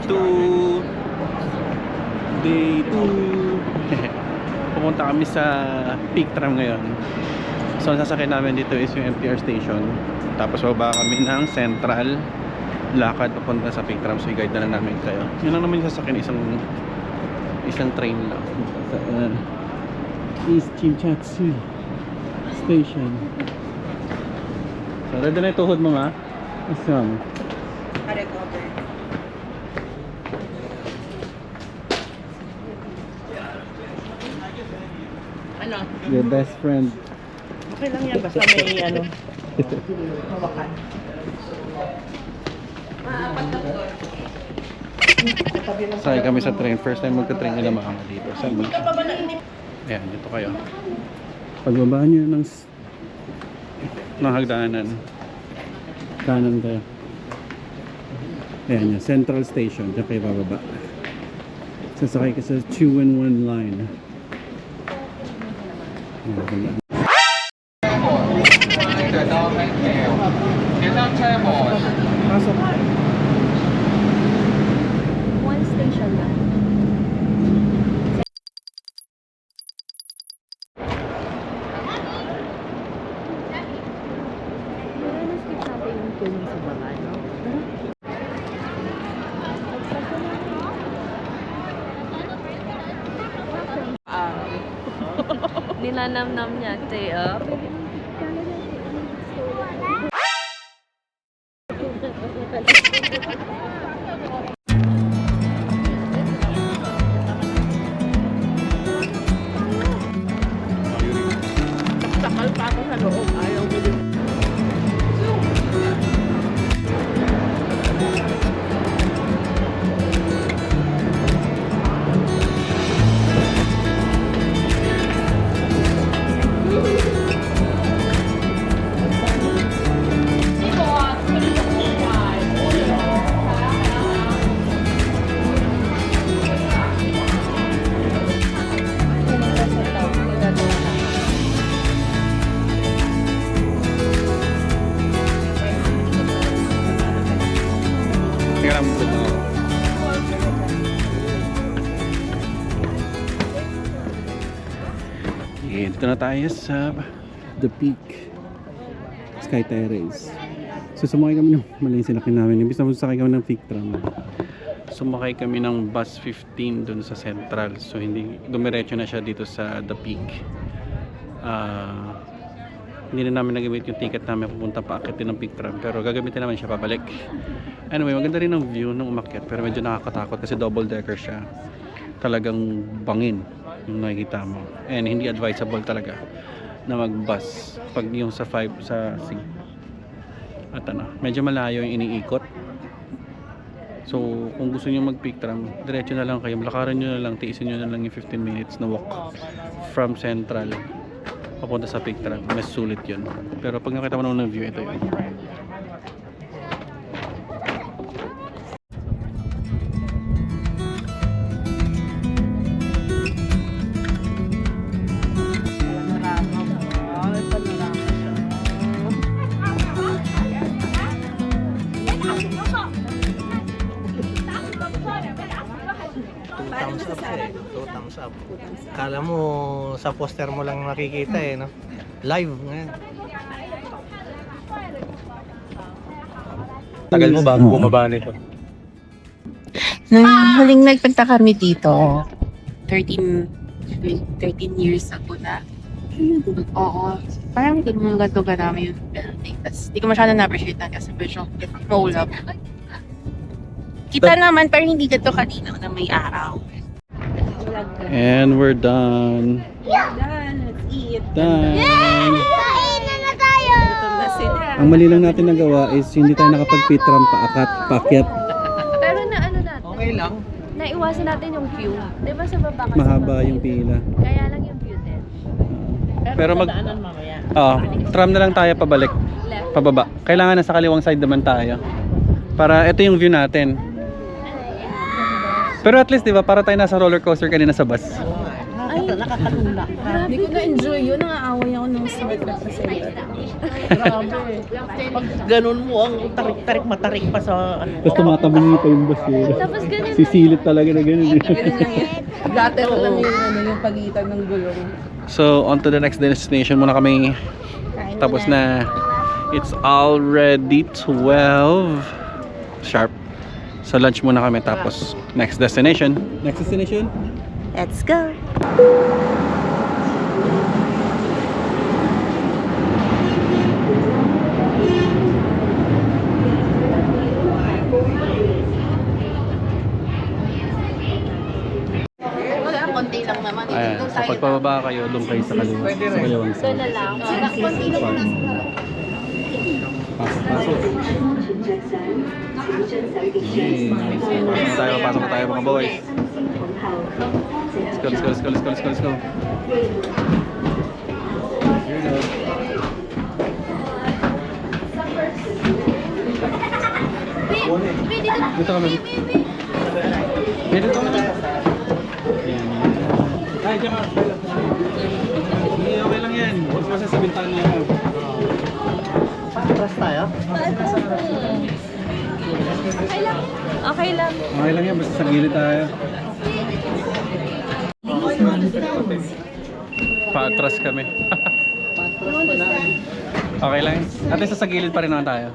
2. Day 2. Pumunta kami sa Peak Tram ngayon. So ang sasakyan namin dito is yung MTR station. Tapos baba kami ng Central. Lakad papunta sa Peak Tram. So i-guide na lang namin kayo. Yun lang naman yung sasakyan, isang train lang sa East Chimchatsu Station. So ready na yung tuhod mo, ma? Asam. Ano? Your best friend. Okay lang yan, basta may ano. Hawakan. Sakay kami sa train. First time magka-train nila maama dito. Saan mag... Ayan, dito kayo. Pagbaba nyo ng hagdanan. Kanan kayo. Ayan yun, Central Station. Diyan kayo bababa. Sasakay ka sa 2-in-1 line. Ayan, pasok. One station lang. Na-skip natin yung tune sa baba, no? Ninanam-nam niya, Teo. Sakal pa ako sa loob. Ayaw ko din. Dito na tayo sa The Peak Sky Terrace. So sumakay kami ng maling sinakyan namin. Imbis na susakay kami ng Peak Tram, sumakay kami ng bus 15 dun sa Central. So hindi dumiretso na siya dito sa The Peak. Hindi na namin nagamit yung ticket namin pupunta pa akit din ng Peak Tram, pero gagamitin naman siya pabalik. Anyway, maganda rin ang view ng umakyat, pero medyo nakakatakot kasi double decker siya. Talagang bangin yung nakikita mo, and hindi advisable talaga na mag-bus pag yung sa 5 sa 6 at ano, medyo malayo yung iniikot. So kung gusto niyo mag-Peak Tram, diretso na lang kayo, lakaran nyo na lang, tiisin nyo na lang yung 15 minutes na walk from Central papunta sa Peak Tram. Mas sulit yun, pero pag nakita mo naman ng view, ito yun. Thumbs up. Kala mo sa poster mo lang makikita eh, no? Live ngayon. Tagal mo bago bumaba nito? Nung huling nagpunta kami dito, 13 years ago na. Oo. Parang hindi mo gatuga namin yung building. Tapos hindi ko masyado na-appreciate na kasi medyo roll up. Kita naman pero hindi ganito kanina na may araw. And we're done. Done, let's eat. Done. Kainan na tayo! Gutom na sila. Ang mali lang natin nagawa is hindi tayo nakapag-Peak Tram paakyat. Pero na ano natin, Okay lang. naiwasan natin yung queue. Di ba sa baba kasi Mahaba yung pila. Kaya lang yung view din. Pero Daanan mamaya. tram na lang tayo pabalik. Left. Pababa. Kailangan nasa kaliwang side naman tayo. Para ito yung view natin. Pero at least 'di ba, para tayo nasa roller coaster kanina sa bus. Ano Nakakalula. Hindi ko na-enjoy yun. Nangaaway ako ng smart representative. Grabe. Pag ganun mo, ang tarik-tarik, matarik pa sa ano. Tapos tumatabong pa yung bus yun. Tapos ganun Sisilip talaga na ganun. Ganun lang yun. Gutter lang yung, ano, yung pagitan ng gulong. So, on to the next destination muna kami. Tapos na. It's already 12 sharp. So, lunch muna kami. Tapos, next destination. Next destination? Let's go. Wala, konti lang naman. Ayan. So, pagpababa kayo, doon kayo sa kaliwa. Sa kaliwang Ito side. na lang. Konti lang naman. Pasok, pasok. Yay. Pasok na tayo mga boys. Let's go, let's go, let's go, let's go, let's go, let's go. Here we go. Dito kami. Dito kami. Ayan. Ay, diyan ka. Hindi, okay lang yan. Huwag kasi sa bintana yan. Atras tayo? Okay lang. Okay lang yan, basta sa gilid tayo. Paatras kami. Okay lang. At least sa gilid pa rin naman tayo.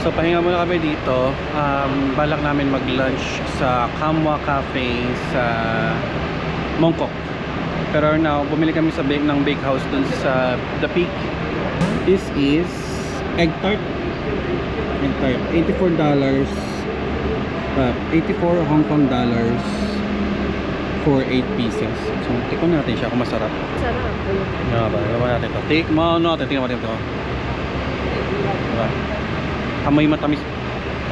So pahinga muna kami dito. Balak namin mag-lunch sa Kamwa Cafe sa Mongkok. Pero now, bumili kami sa ng bakehouse dun sa The Peak. This is egg tart. Egg tart. $84. 84 Hong Kong dollars for 8 pieces. So, tikman natin siya kung masarap. Sarap. Tikman natin ito. Tikman natin ito. Diba? Amoy matamis.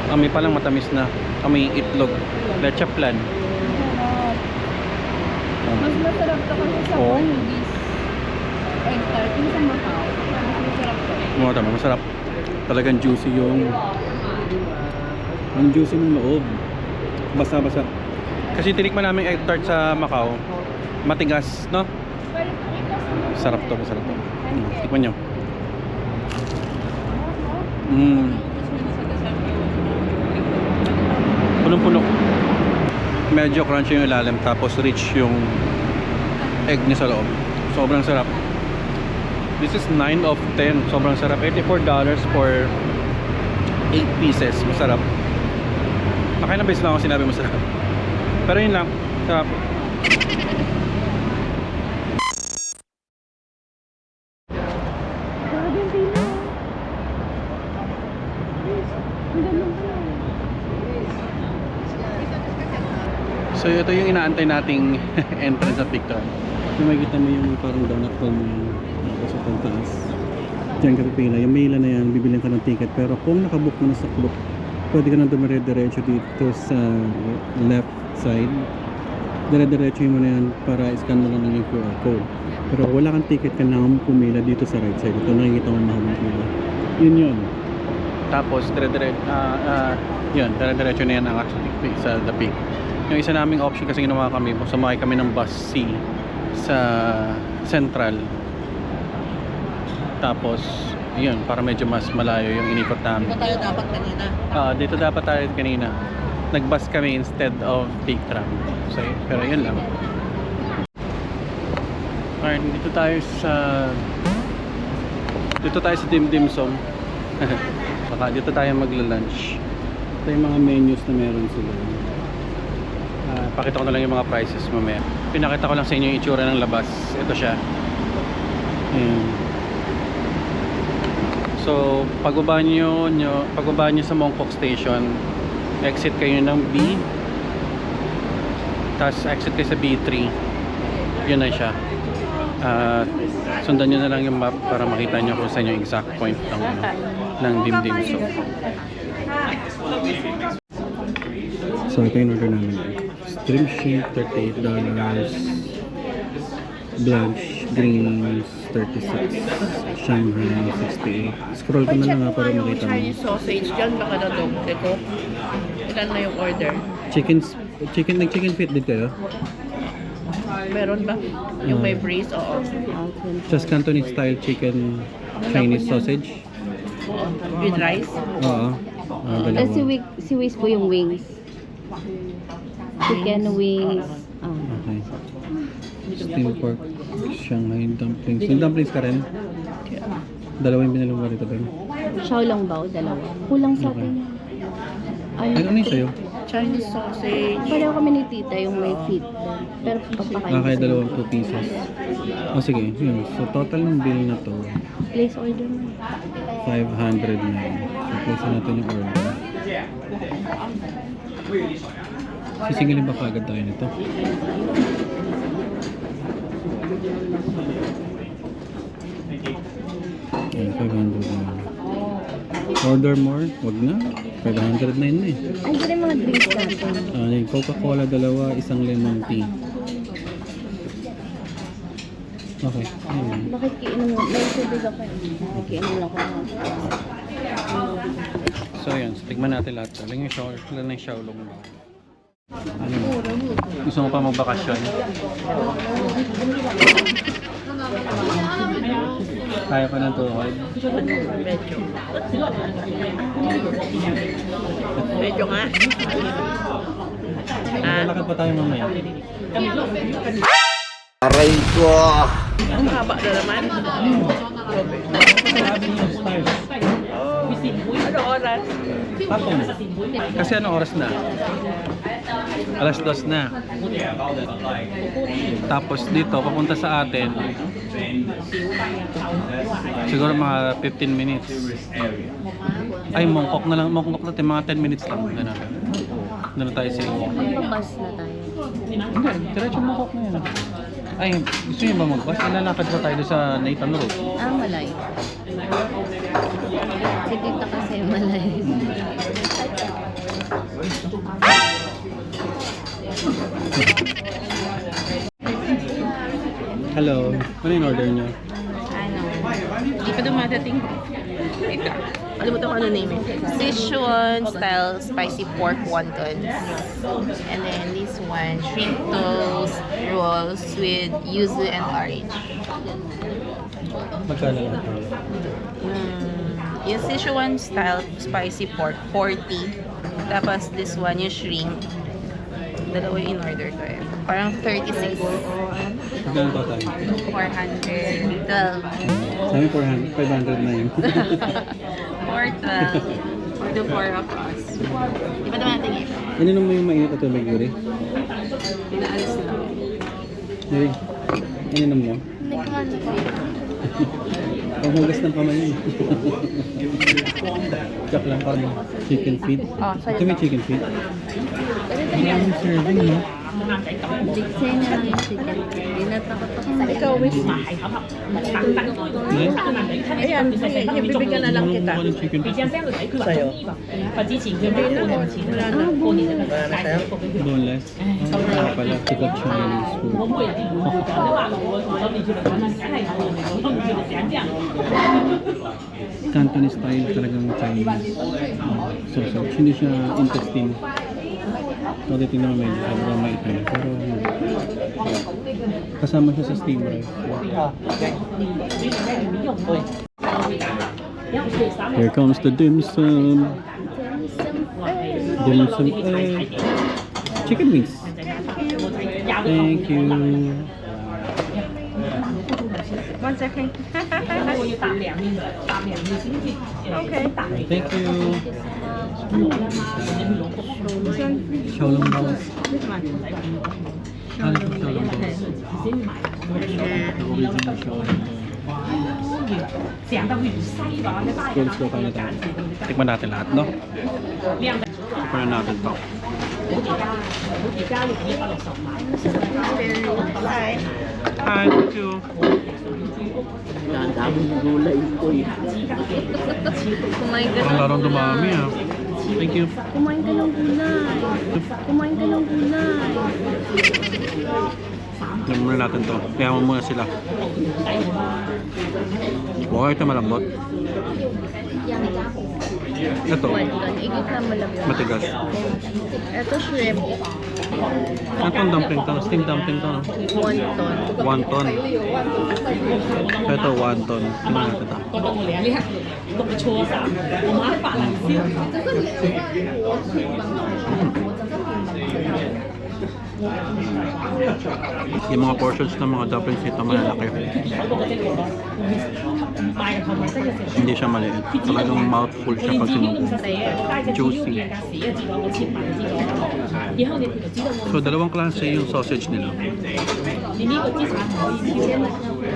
Amoy pa lang matamis na. Amoy itlog. Leche plan. Mas masarap to kasi sa Oo. Honeybees. Egg tart. Yung sa Macau. Mas masarap to. Masarap. Talagang juicy yung ang juicy ng loob. Basa-basa. Kasi tinikman namin egg tart sa Macau. Matigas, no? Sarap to. Tikman nyo. Punong-puno. Medyo crunchy yung ilalim, tapos rich yung egg niya sa loob. Sobrang sarap. This is 9 of 10. Sobrang sarap. $84 for 8 pieces. Masarap. Nakailang beses lang ako sinabi masarap. Pero yun lang. Sarap. So ito yung inaantay nating entrance sa picture. Kung makikita mo yung parang donut hole mo sa taas. Diyan ka pipila. Yung maila na yan, bibilihan ka ng ticket. Pero kung nakabook mo na sa club, pwede ka na dumire-diretso dito sa left side. Dire-diretso mo na yan para scan mo lang yung QR code. Pero wala kang ticket ka na pumila dito sa right side. Ito nakikita mo mahabang pila. Yun. Tapos dire-diretso na yan ang sa The Peak. Yung isa naming option kasi ginawa kami, sumakay kami ng bus C sa Central. Tapos, yun, para medyo mas malayo yung inikot namin. Dito tayo dapat kanina. Dito dapat tayo kanina. Nag-bus kami instead of peak tram. So, pero yun lang. Alright, dito tayo sa Dim Dim Sum. Baka dito tayo magla-lunch. Ito yung mga menus na meron sila. pakita ko na lang yung mga prices mamaya. Pinakita ko lang sa inyo yung itsura ng labas. Ito siya. Ayan. So, pagbaba nyo sa Mongkok Station, exit kayo ng B. Tapos exit kayo sa B3. Yun na siya. Sundan nyo na lang yung map para makita nyo kung saan yung exact point ng Dimdim. So ito yung order namin. Stream shake, $38. Blanche, greens, 36. Shanghai, 68. Scroll ko na lang para makita mo. Chinese sausage dyan, baka na dog. Teko, ilan na yung order? Nag-chicken feet din kayo? Meron ba? Yung may brace? Oo. Just Cantonese style chicken Chinese sausage? With rice? Oo. Dalawa. Si Waze po yung wings. Chicken wings. Okay. Steamed pork, Shanghai dumplings. Yung dumplings ka rin? Dalawa yung binalong rito tayo. Xiaolong bao, dalawa. Kulang sa akin. Ay, ano yung sa'yo? Chinese sausage. Pareho kami ni tita yung may feet doon. Pero papakain Kaya ko dalawang 2 pieces. O sige, yun. So total ng bill na to, place order mo. 500 na yun. So place natin yung order. Sisingilin ba kagad tayo nito? Ayan, 500 na. Order more? Wag na. 500 na yun eh. Ay, dito yung mga drinks natin. Yung Coca-Cola dalawa, isang lemon tea. Okay. Ayun. Bakit kiinom mo? May tubig ako. Kiinom lang ako. So yun, so, tignan natin lahat. Lang yung Xiaolong ba? Ano yun? Gusto mo pa magbakasyon? Kaya pa ng tuhod? Medyo nga. Lalakad pa tayo mamaya. Aray ko! Ang haba na naman. Sabi niyo, style. Ano oras? Tapos. Kasi anong oras na? Alas 2 na. Tapos dito, papunta sa atin, siguro mga 15 minutes. Ay, Mongkok na lang. Mongkok natin, mga 10 minutes lang. Ganun. Ganun tayo sa inyo. Magpabas na tayo. Hindi, diretso Mongkok na yan. Ay, gusto niyo ba mag-bus? Ilalakad pa tayo doon sa Nathan Road. Malay. Si tita kasi malay. Hello. Ano yung order niyo? Hindi pa dumadating. Wait lang. Kalimutan ko ano name eh. Sichuan style spicy pork wontons. And then this one, shrimp toast rolls with yuzu and orange. Magkano lang ito? Yung Sichuan style spicy pork, 40. Tapos this one, yung shrimp. Dalawa yung in-order ko eh. Parang 36. Magkano pa tayo? 412. Sabi 400, 500 na yun. 412. For the 4 of us. Di ba naman tingin? Ininom mo yung mainit na tubig, Yuri? Pinaalis lang. Yuri, ininom mo? Panghugas ng kamay yun. Joke lang pa mo. Chicken feet. Ito may chicken feet. Ang aming serving, no? Diksay na lang yung chicken. Hindi natakot ako. Ikaw, wish. Yes? Ayan, pakibibigyan na lang kita. Ano chicken feet? Sa'yo. Wala na. Wala na sa'yo? Boneless. Ano pala? Chicken Chinese food. Cantonese style talagang Chinese sausage. Hindi siya intestine. So, titignan mo medyo sobrang mait na. Pero kasama siya sa steam rice. Here comes the dim sum. Dim sum. Chicken wings. Thank you. One second. Okay. Thank you. Xiaolongbao. This one. Ano yung xiaolongbao? The original xiaolongbao. Let's go tayo tayo. Tikman natin lahat, no? Tikman natin to. Hi, thank you. Kumain ka Parang larong dumami ah. Thank you. Kumain ka ng gulay. Kumain ka ng gulay. Tignan muna natin to. Kaya mo muna sila. Okay, ito malambot. Ito, Igit na malambot. matigas. Ito shrimp. Itong dumpling to, steam dumpling to, no? Wonton. Wonton. Ito, wonton. Tingnan natin ito. Yung mga portions ng mga dumplings nito malalaki. Hindi siya maliit. Talagang mouthful siya pag sinubo. Juicy. So, dalawang klase yung sausage nila.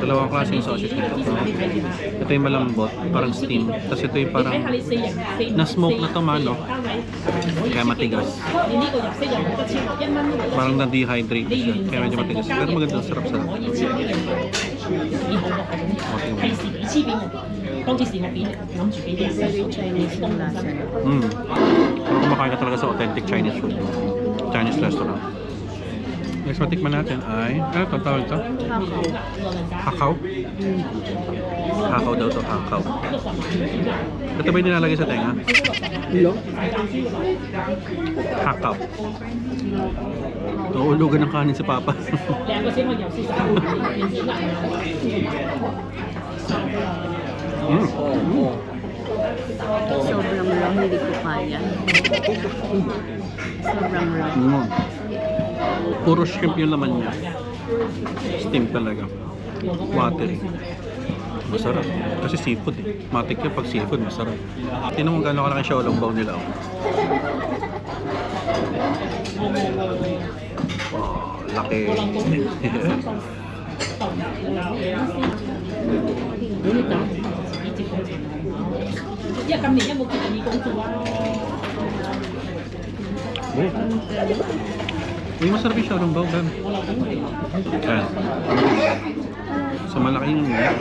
Dalawang klase yung sausage nito. Ito yung malambot, parang steam. Tapos ito yung parang na-smoke na tomato. Kaya matigas. Parang na-dehydrate siya. Kaya medyo matigas. Pero maganda, sarap-sarap. Pero kumakain ka talaga sa authentic Chinese food. Chinese restaurant. Next matikman natin ay, ano ito? Tawag ito? Hakaw? Hakaw daw ito, hakaw. Ito ba yung nilalagay sa tenga? Hakaw. Nauulugan ng kanin si Papa. Sobrang lang, hindi ko kaya. Sobrang lang. Puro shrimp yung laman niya. Steam talaga. Watery. Masarap. Kasi seafood eh. Matik yun pag seafood, masarap. Tingnan mo gano'n kalaki xiaolongbao nila. Oh. Wow, laki. Uy, masarap yung xiaolongbao, Ben. Yan. So, malaki yung neck.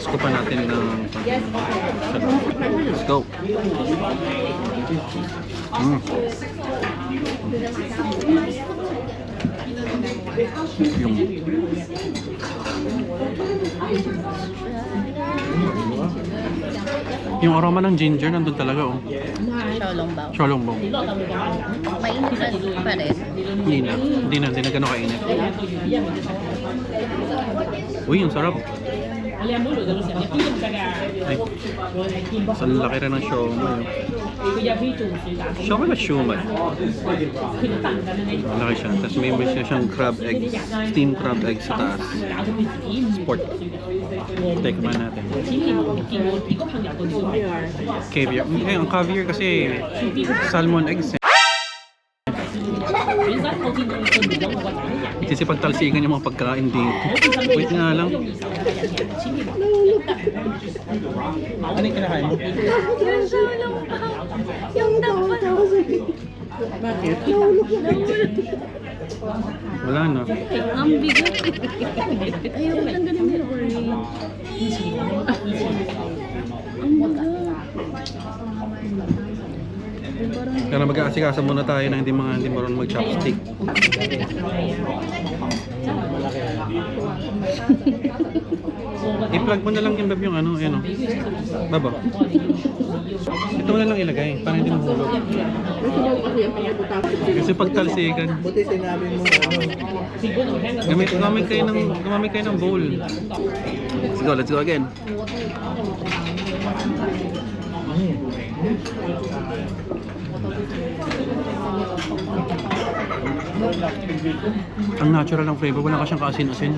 Scoop pa natin ng... Let's go. Yung aroma ng ginger nandun talaga, oh. Xiaolongbao. Xiaolongbao. Mainit pa rin. Hindi na gano'n kainit. Uy, ang sarap. Ay, sa laki rin ng siomai. Siomai ba siomai? Malaki siya. Tapos may siyang crab eggs. Steamed crab eggs sa taas. Sport. Tikman natin. Caviar. Eh, ang caviar kasi salmon eggs eh. Sisipagtalsikan yung mga pagkain dito. Wait nga lang. Ano yung kinakain mo? Yung xiaolongbao. Yung dapat. Bakit? Wala na. Ang bigat. Ayaw, tanggalin mo yung orange. Ang bigat. Kaya mag-aasikasa muna tayo na hindi marunong mag-chopstick. I-plug mo na lang yung yung ano, ayan o. Baba. Ito mo na lang ilagay, para hindi mahulog. Kasi pagtalsikan. Buti sinabi mo Gumamit kayo ng bowl. Let's go again. Ang natural ng flavor, wala ka siyang kaasin-asin.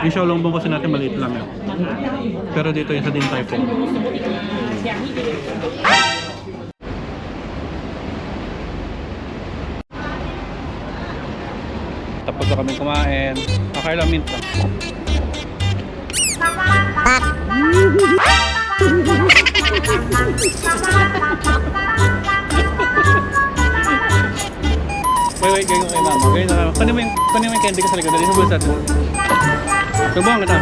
Yung xiaolongbong kasi natin maliit lang yun. Pero dito yung sa Din Tai Fung. Tapos na kami kumain. Akala mint lang. Wait, ganyan kay mama. Ganyan na kami. Kunin mo yung candy ko sa likod. Dali, subuhan sa atin. Subuhan kita.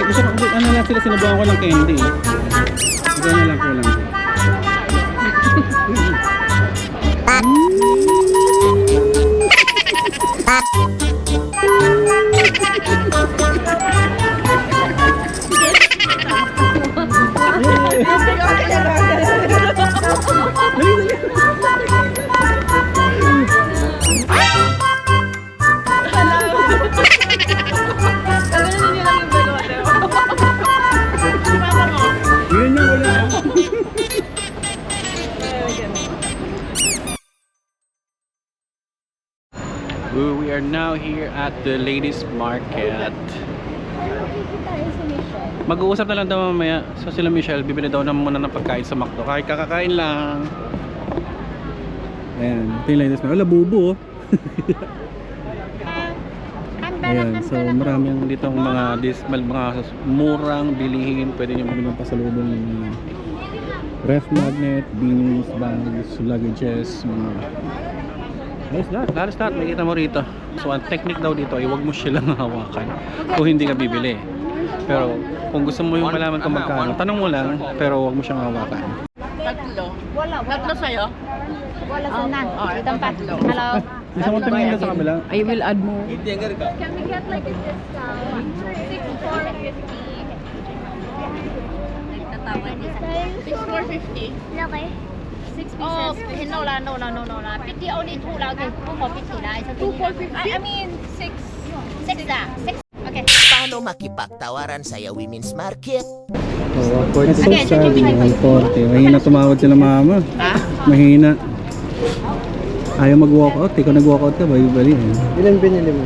Gusto ko, ano lang sila, sinubuhan ko ng candy. Ganyan lang ko lang. We are now here at the ladies market. Mag-uusap na lang daw mamaya. So sila Michelle, bibili daw na muna ng pagkain sa McDo. Kahit kakakain lang. Ayan, ito yung ladies market. Wala, bubo oh. Ayan, so marami ang dito mga murang bilihin. Pwede nyo bumili ng pasalubong ng mga ref magnet, beanies, bags, luggages, mga lahat makikita mo rito. So ang technique daw dito ay huwag mo silang hawakan kung hindi ka bibili. Pero kung gusto mo yung malaman kung magkano, tanong mo lang, pero huwag mo siyang hawakan. Tatlo sa'yo? Wala sa nan. Itong tatlo. Hello. Isa mo tumingin sa kabila. I will add more. Can we get like a discount? 6,450. Okay. 6 pieces. No la. 50 only 2 la. Okay, 2 for 50 la. It's okay. 2,450? I mean 6. 6 la. 6. Okay. Paano makipagtawaran sa Women's Market? Oh, 40 so sabi mo, 40. Mahina tumawad sila mama. Ha? Mahina. Ayaw mag-walk out. Ikaw nag-walk out ka, bali-bali. Ilan binili mo?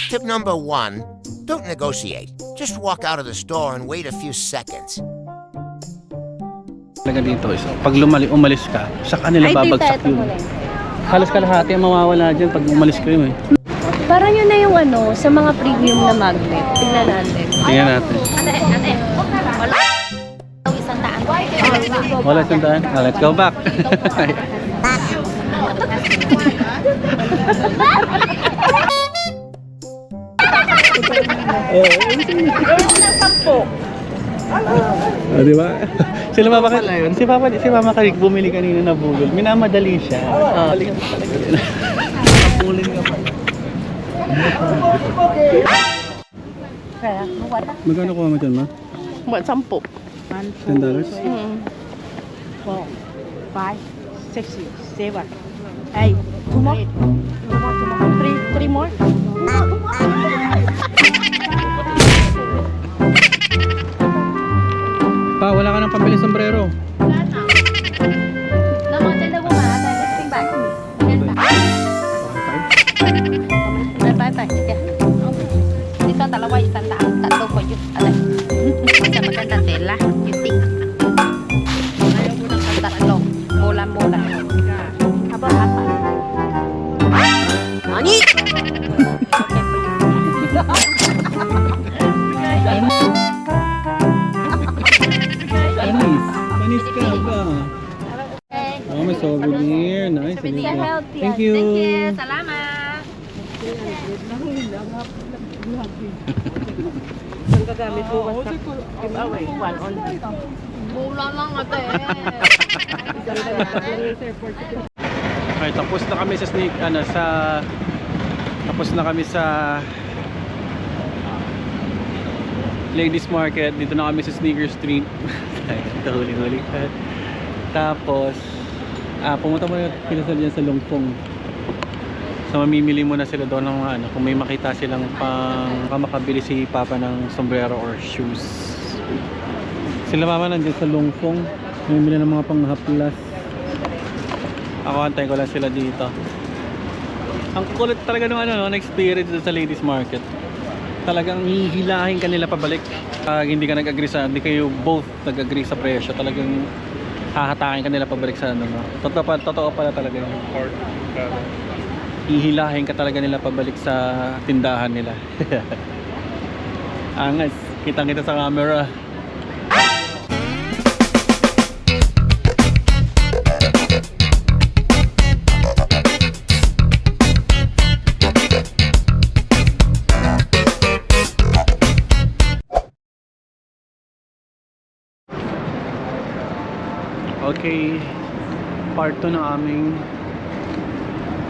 Tip number 1, don't negotiate. Just walk out of the store and wait a few seconds. Talaga dito is, pag umalis ka, sa kanila babagsak yun. Halos kalahati ang mawawala dyan pag umalis ka yun eh. Parang yun na yung ano, sa mga premium na magnet. Tingnan natin. Tingnan natin. Ate. Wala sandaan. Let's go back. Di ba? Sila si Mama Karik bumili kanina na bugol. Minamadali siya. Pulin ka pa. Magkano kuha mo dyan, ma? Buat 10. $10? 4, 5, 6, 7, 8. 2 more. 3 more. Pa, wala ka ng pambili sombrero. Naman din daw mga ate. Sing back. Bye. Sige. Dito dalawa isang daan. Tatlo po yun. Alay. Sa magandang tela. You think. Ayaw mo ng tatlo. Mula. Haba. Nani? Panis ka ba? Oh, may souvenir. Nice. Thank you. Thank you. Salamat. Ang gagamit mo basta giveaway. 1 only. Mula lang ate. Okay, tapos na kami sa Ladies Market. Dito na kami sa Sneaker Street. Ito huli. Tapos pumunta mo yung pinasal dyan sa Longpong. So mamimili muna sila doon ng ano, kung may makita silang makabili si Papa ng sombrero or shoes. Sila Mama nandiyan sa Longfong, mamimili ng mga panghaplas. Ako antayin ko lang sila dito. Ang kulit talaga ng experience sa ladies market. Talagang hihilahin ka nila pabalik. Pag hindi ka hindi kayo both nag-agree sa presyo, talagang hahatakin ka nila pabalik sa ano. Totoo pala talaga yung hihilahin ka talaga nila pabalik sa tindahan nila. Angas, kitang kita sa camera. Okay, part 2 ng aming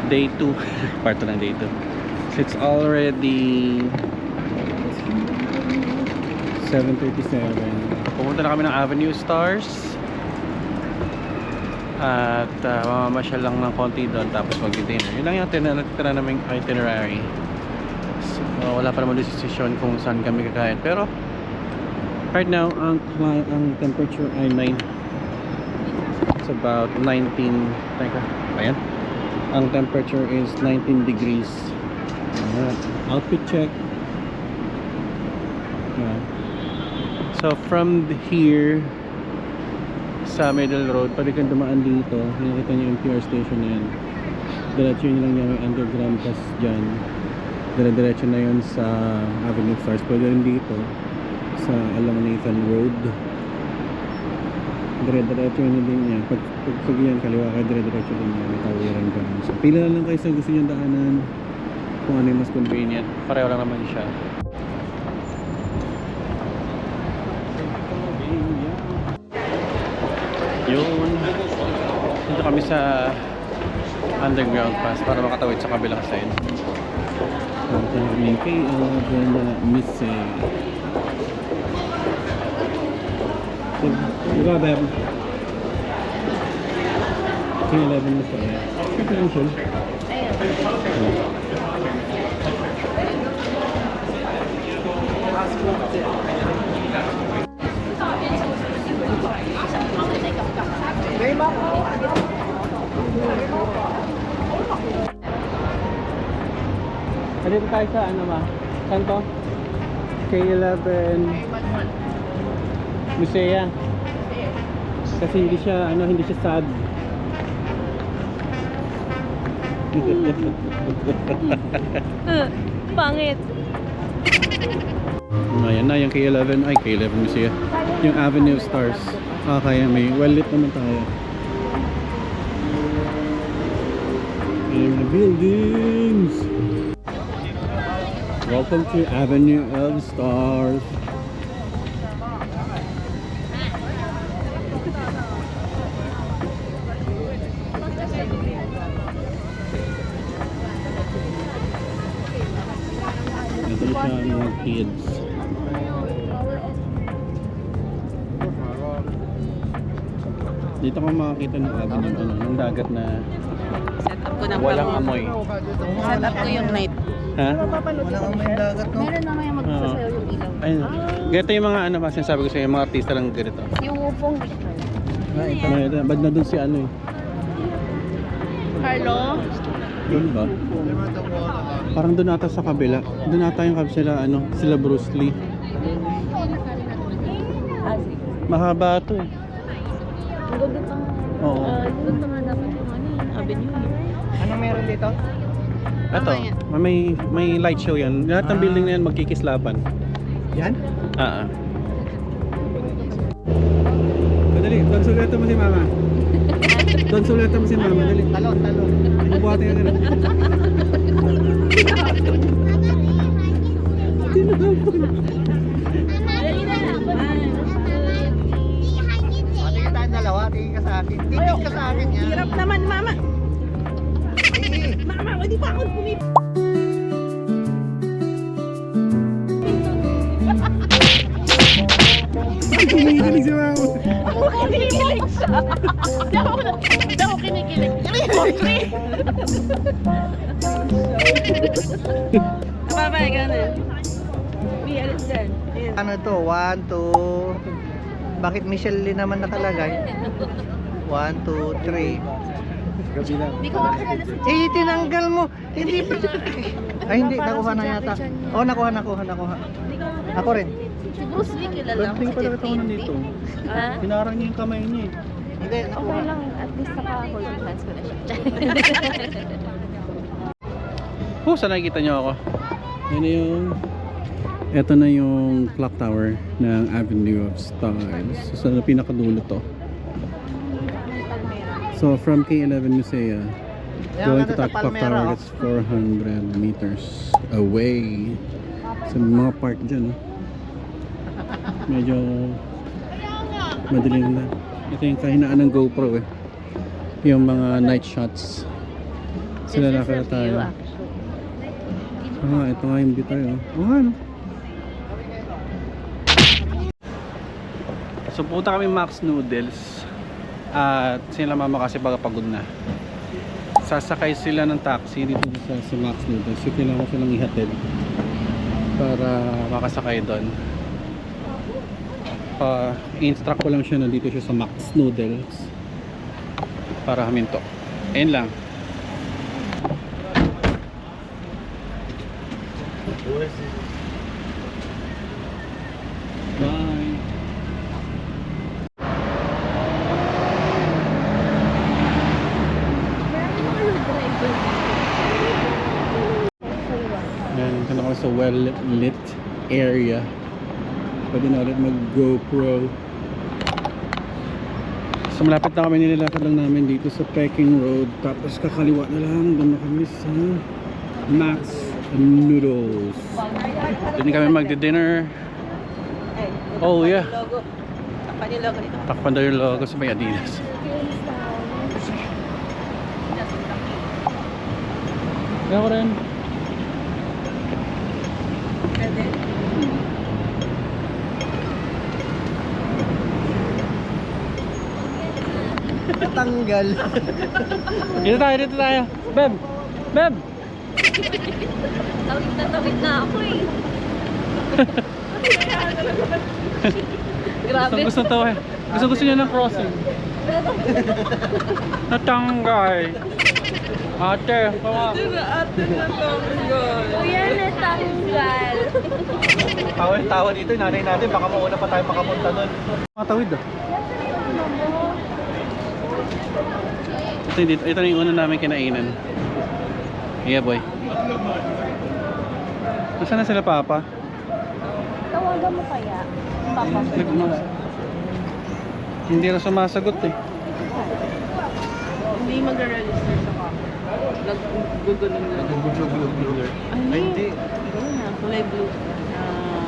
day 2. Part 2 ng day 2. So it's already 7:37. Pumunta na kami ng Avenue Stars. At mamamasyal lang ng konti doon tapos mag-dinner. Yun lang yung natitira naming itinerary. So, wala pa naman desisyon kung saan kami kakain. Pero right now, ang temperature ay 9. It's about 19. Teka, ayan. Ang temperature is 19 degrees. Outfit check. So from here sa Middle Road, pwede kang dumaan dito. Nakita niyo yung MTR station na yan. Diretso nyo lang yung underground pass dyan. Diretso na yun sa Avenue Stars. Pwede rin dito sa along Nathan Road. Dire-diretso nyo din yan. Pag yan, kaliwa kayo, dire-diretso din yan. May tawiran ka. So pila lang kayo sa gusto nyo daanan kung ano yung mas convenient. Pareho lang naman siya. Yun. Dito kami sa underground pass para makatawid sa kabilang side. Ito namin kay Brenda Missing. Diba, Beb? King 11 mo sa'yo. Ito lang siya. Dito tayo sa ano ba? Saan to? K11 Musea. Kasi hindi siya sad. Pangit. Ayan na yung K11. Ay, K11 Musea. Yung Avenue Stars. Kaya may well-lit naman tayo. In the buildings. Welcome to Avenue of Stars. Ito siya mga kids. Dito ko makakita ng avenue ng dagat na Set up ko ng walang amoy. Set up ko yung night. Ha? Walang amoy dagat, no? Meron naman yung magsasayaw yung ilaw. Ayun. Ganito yung mga ano ba sinasabi ko sa yung mga artista lang ganito. Yung upong. Bad na dun si ano eh. Carlo? Doon ba? Parang doon ata sa kabila. Doon ata yung sila ano, sila Bruce Lee. Mahaba to eh. Ang ganda pang, Oo. ganda nga dapat yung ano, yung avenue. Anong meron dito? Ito, may light show yan. Lahat ng building na yan magkikislapan. Yan? Dali, doon sulatan mo si Mama. Doon sulatan mo si Mama, dali. Talon. Bubuhatin ka na. Tingin tayo dalawa, tingin ka sa akin. Tingin ka sa akin yan. Hirap naman, Mama. Sige. Mama, hindi pa ako Kinikilig si Mama. kinikilig siya. Hindi ako kinikilig. Ababay, ganun. May alis dyan. Ano to? 1, 2. Bakit Michelle Lee naman nakalagay? 1, 2, 3. Eh, tinanggal mo. Hindi pa. Ay, hindi. Nakuha na yata. Oh, nakuha. Ako rin. Si Bruce Lee kilala Ba't di pa nakita ko nandito? Ha? Pinarang niya yung kamay niya eh. Hindi, Okay nakuha. lang, at least naka-holding hands ko na siya. Oh, saan nakikita niyo ako? Yan yung... Ito na yung clock tower ng Avenue of Stars. So, sa pinakadulo to. So, from K11 Musea, going to that clock tower, that's 400 meters away. Sa mga park dyan, no? Medyo madilim na. Ito yung kahinaan ng GoPro eh. Yung mga night shots. Sila nakala tayo. Ah, ito nga yung view tayo. Oo nga, no? So punta kami Max Noodles. At sila mama kasi baga pagod na. Sasakay sila ng taxi dito sa Max Noodles. So kailangan ko silang ihatid para makasakay doon. I-instruct ko lang siya na dito siya sa Max Noodles para haminto. Ayun lang. Bye. Yan, ito na kami sa well-lit area. Pwede na ulit mag-GoPro. So malapit na kami, nilalakad lang namin dito sa Peking Road. Tapos kakaliwa na lang, doon na kami sa Max Noodles. Doon kami magdi-dinner. Oh yeah. Takpan yung logo nito. Takpan daw yung logo sa may Adidas. Kaya ko rin. Tanggal. Dito tayo. Beb! Beb! Tawid na ako eh. Grabe. Gusto to eh. Gusto niya ng crossing. Natanggal. Ate, kawa. Kuya, natanggal. Tawa dito, nanay natin. Baka mauna pa tayo makapunta doon. Matawid ah. Ito na yung una namin kinainan. Yeah boy. Nasaan na sila papa? Tawagan mo kaya? Papa. Hindi na sumasagot eh. Hindi mag-register sa camera. Nag-gugulo na. Ay, hindi. Gano'n na, kulay blue.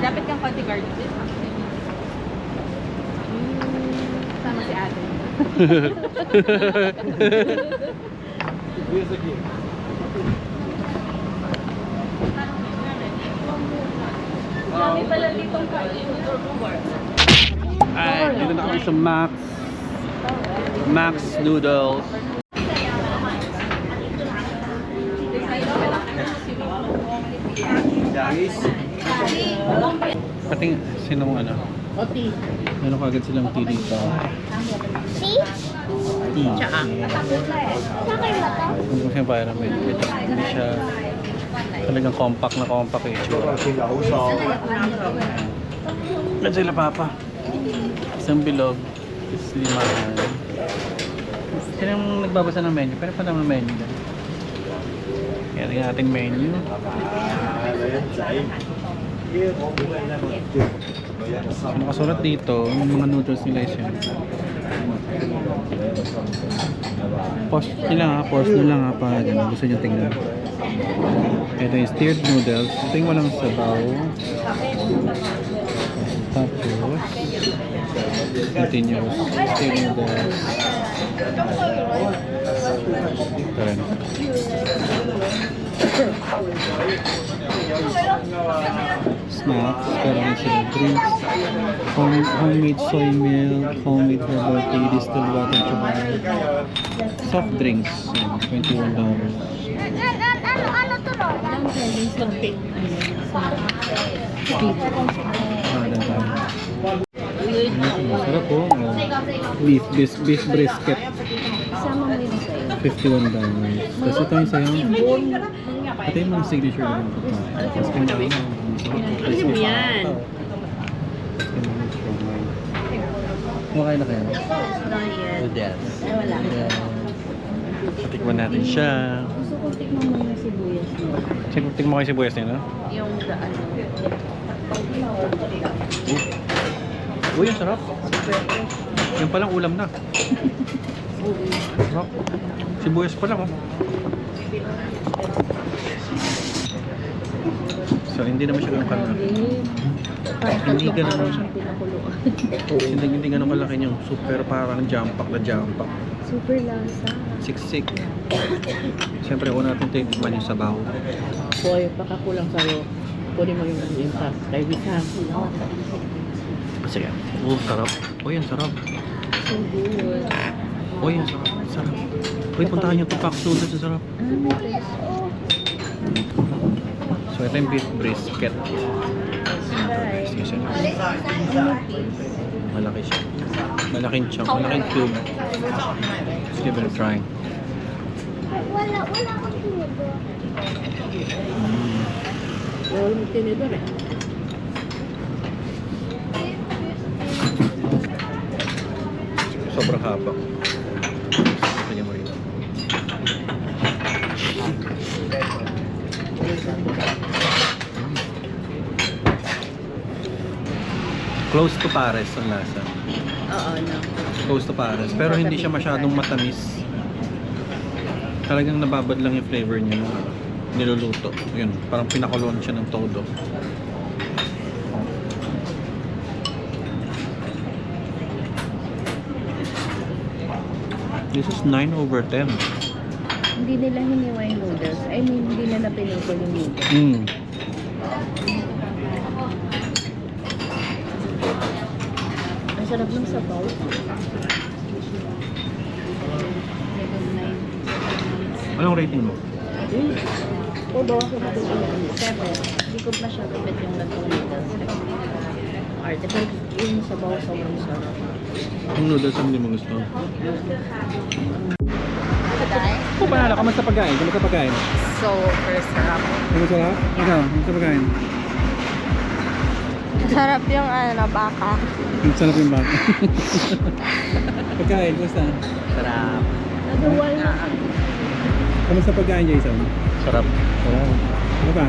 Dapat kang konti guard. Sama si ate. Dami pala ditong kain. Ay, dito na kami sa Max Noodles. Pating, sino mong ano? Oti. Meron kagad silang tea dito. Tea? Tsaka. Kung gusto yung pyramid, hindi siya talagang compact eh. Yan sila papa. Isang bilog, limahan. Sino yung nagbabasa ng menu? Pero pa naman ng menu dyan. Yan yung ating menu. Nakasulat dito, yung mga noodles nila is yun. Post nyo lang ha, post nyo lang ha pag gusto nyo tingnan. Ito yung stirred noodles. Ito yung walang sabaw. Tapos continuous stirred noodles. Ito rin. Snacks, pero may silang drinks. Homemade soy milk, homemade herbal tea, distilled water, tsaka soft drinks. $21. Ano to, Lola? Masarap po. Beef brisket. Kasama mo yun sa'yo. $51. Tapos ito yung sayo. Ito yung mga signature lang. Tapos kanya. Ano mo yan? Kumakain na kayo? Yes. Tikman natin siya. Gusto ko tikman mo yung sibuyas mo. Tikman mo kayo sibuyas niya, no? Yung daan. Uy, ang sarap. Yan palang ulam na. Sarap. Sibuyas pa lang, oh. So, hindi naman siya ganun kalaki. Hindi ganun siya. Hindi ganun kalaki yung super parang jumpak na jumpak. Super lasa. Siksik. Siyempre, una natin tikman yung sabaw. Boy, baka kulang sa'yo. Kunin mo yung pass. Kay Wika. Sige. Oh, sarap. Uy, ang sarap. So good. Uy, ang sarap. Sarap. Uy, puntahan yung tupak sulit sa sarap. So, ito yung beef brisket. Sige siya. Malaki siya. Malaking chunk, malaking cube. Let's give it a try. Wala akong tinidor. Wala mo tinidor eh. Sobrang haba. Kanya mo rin. Close to pares ang lasa. Oo, no. Close to pares. Pero hindi siya masyadong matamis. Talagang nababad lang yung flavor niya nung niluluto. Yun, parang pinakulon siya ng todo. This is 9/10. Hindi nila hiniwa yung noodles. I mean, hindi nila pinupul yung noodles. Ang sarap ng sabaw. Anong rating mo? O daw ako matutulog. 7. Hindi ko masyado bet yung latong noodles. Arte, pero yung sabaw sobrang sarap. Yung noodles ang hindi mo gusto. Oh, panala, kamusta pagkain? Kamusta pagkain? Super sarap. Kamusta sarap? Ikaw, kamusta pagkain? Sarap yung baka. Kamusta sarap yung baka? Pagkain, kamusta? Sarap. Naduwal na. Kamusta pagkain, Jason? Sarap. Sarap. Ano pa?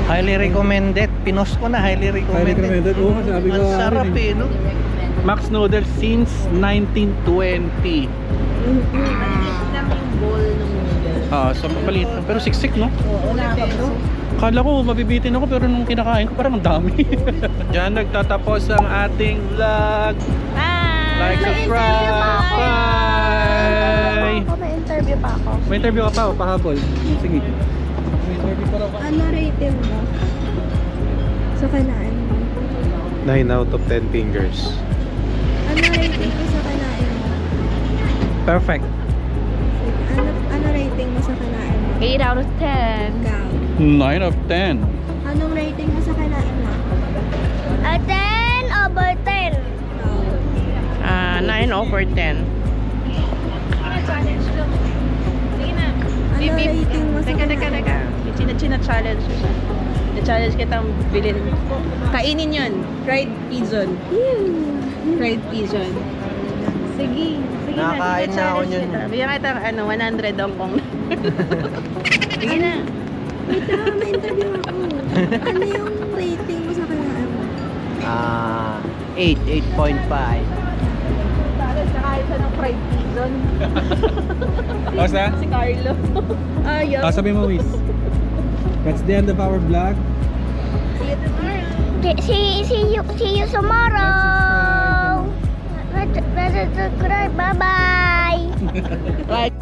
Highly recommended. Pinost ko na, highly Highly recommended. recommended. Oo, sabi ko. Ang sarap ano eh, no? Max Noodles since 1920. yung bowl ng noodles. So papalit. Pero siksik, no? Oo, nakakabro. Akala ko mabibitin ako pero nung kinakain ko parang ang dami. Diyan nagtatapos ang ating vlog. Like, subscribe. Bye! May interview pa ako. May interview ka pa o pahabol? Sige. May interview pa ako. Ano rating mo? Sa kanain mo? 9 out of 10 fingers. Ano rating mo sa kanain mo? Perfect. Ano rating mo sa kanain mo? 8 out of 10. Ikaw. 9 of 10. Anong rating mo sa kanain mo? 10 over 10. 9 over 10. Ano rating mo sa kanain mo? China-challenge siya. Na-challenge kitang bilhin. Kainin yun. Fried pigeon. Fried pigeon. Sige. Sige Nakakain na ako challenge yun. kita. Bigyan kita 100 Hong Kong. Sige na. Wait lang, may interview ako. Ano yung rating mo sa kanain mo? 8.5. Tapos nakain siya ng fried pigeon. Basta? Si Carlo. Ayaw. Sabi mo, Wiz. That's the end of our vlog. See you tomorrow. Let's subscribe. Bye-bye. Like